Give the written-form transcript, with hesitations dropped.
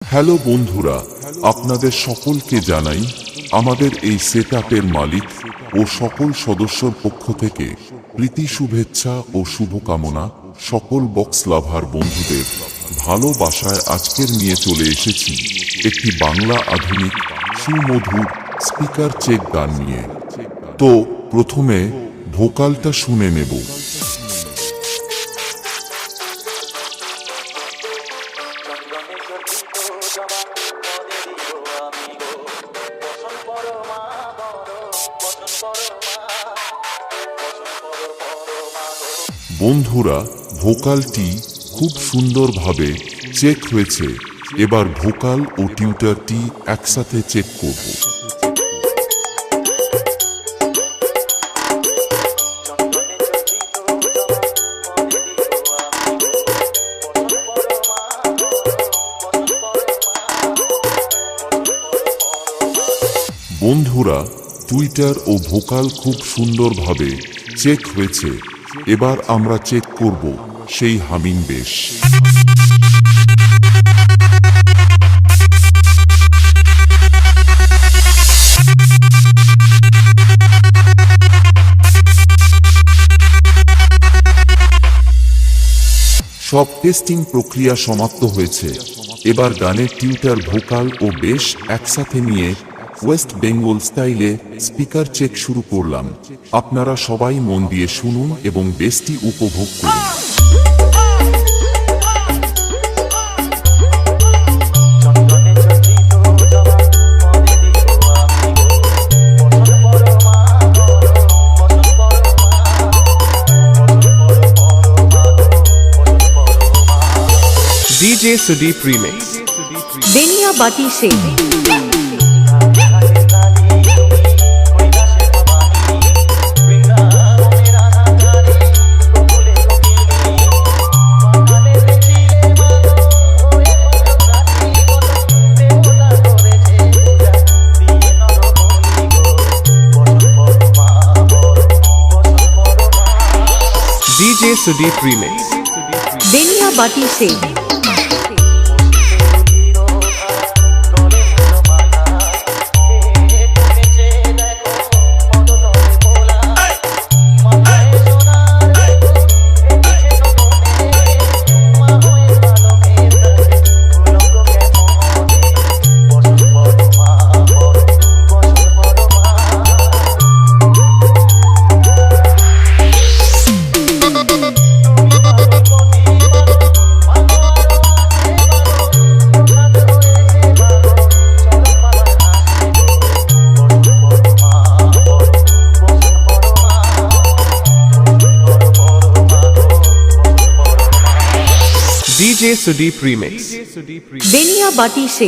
Hello বন্ধুরা, আপনাদের সকলকে জানাই আমাদের এই সেটআপের মালিক ও সকল সদস্যর পক্ষ থেকে প্রীতি শুভেচ্ছা ও শুভকামনা। সকল বক্স লাভার বন্ধুদের ভালোবাসায় আজকের নিয়ে চলে এসেছি একটি বাংলা আধুনিক সুমধুর স্পিকার চেক গান নিয়ে। তো প্রথমে ভোকালটা শুনে নেব। বন্ধুরা, ভোকালটি খুব সুন্দরভাবে চেক হয়েছে। এবার ভোকাল ও টিউটারটি একসাথে চেক করব। বন্ধুরা, টুইটার ও ভোকাল খুব সুন্দরভাবে চেক হয়েছে। এবার আমরা চেক করব সেই হামিং বেস। সব টেস্টিং প্রক্রিয়া সমাপ্ত হয়েছে। এবার গানের টিউটার, ভোকাল ও বেস একসাথে নিয়ে ওয়েস্ট বেঙ্গল স্টাইলে স্পিকার চেক শুরু করলাম। আপনারা সবাই মন দিয়ে শুনুন এবং বেসটি উপভোগ করুন। DJ Sudeep Remix बेनिया बाटी से DJ Sudeep Remix बेनिया बाटी से DJ Sudeep Remix बेनिया बाटी से